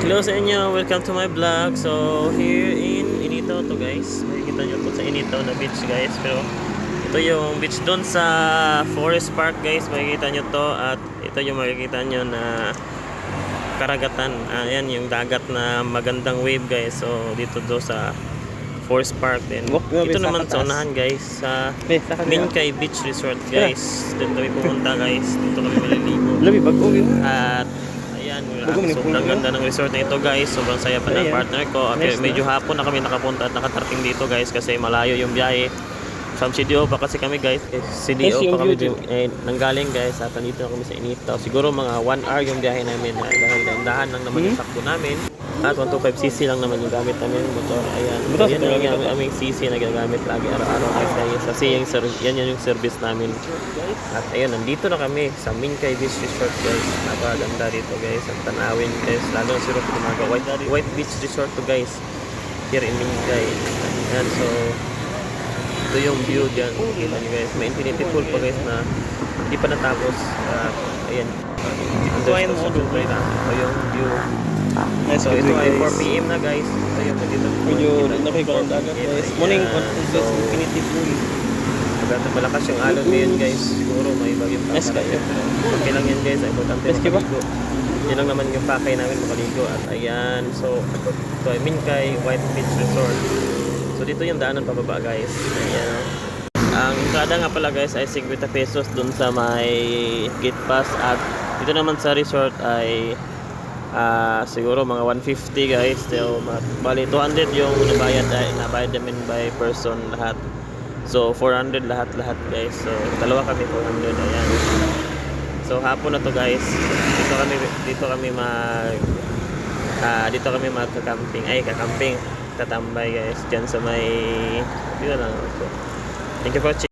Hello sa inyo, welcome to my vlog. So here in Inito to guys. Makikita nyo po sa Inito na beach guys. Pero ito yung beach doon sa Forest Park guys. Makikita nyo to. At ito yung makikita nyo na karagatan. Ayan yung dagat na magandang wave guys. So dito do sa Forest Park din. Ito naman sa unahan guys sa Minkay Beach Resort guys. Doon kami pumunta guys. Dito kami maliligo. Labi bago yun. At ayan, sobrang ganda ng resort na ito guys. Sobrang saya pa ng partner ko. Okay, medyo hapon na kami nakapunta at nakatarating dito guys kasi malayo yung biyahe. From CDO pa kasi kami guys. CDO pa kami nanggaling guys. At nandito na kami sa Inito. Siguro mga 1 hour yung biyahe namin dahil dahan lang naman yung takbo namin. At 125cc lang naman yung gamit namin yung motor. Ayan. So, yan yung aming CC na ginagamit lagi araw-araw guys. Kasi yan yung service namin. At ayun, nandito na kami sa Minkay Beach Resort guys. Napakaganda dito guys. Ang tanawin guys. Lalo na sirop tumaga. White Beach Resort to guys. Here in Minkay. Ayan, so ito yung view dyan. Kita nyo guys. May infinity pool pa guys na hindi pa natapos. Ayan. Ito yung view. So ito ay 4 PM na guys. Ito yung Medyo nakikita ang dagat guys. Morning infinity pool. Maganda malakas yung alon ngayon guys. Siguro may bagyong pakay. Okay lang yan guys. Importante makaligo. Yan lang naman yung pakay namin makaligo. At ayan. So ito ay Minkay White Beach Resort. So dito yung daanan pababa guys. Ayan. Ang entrada nga pala guys ay 50 pesos dun sa may gate pass. At dito naman sa resort ay siguro mga 150 guys. So bali 200 yung nabayad namin by person lahat. So 400 lahat guys. So dalawa kami 400. Ayan. So hapon na to guys. Dito kami magka-camping. Kakamping, tatambay guys diyan sa may dito lang. Thank you for watching.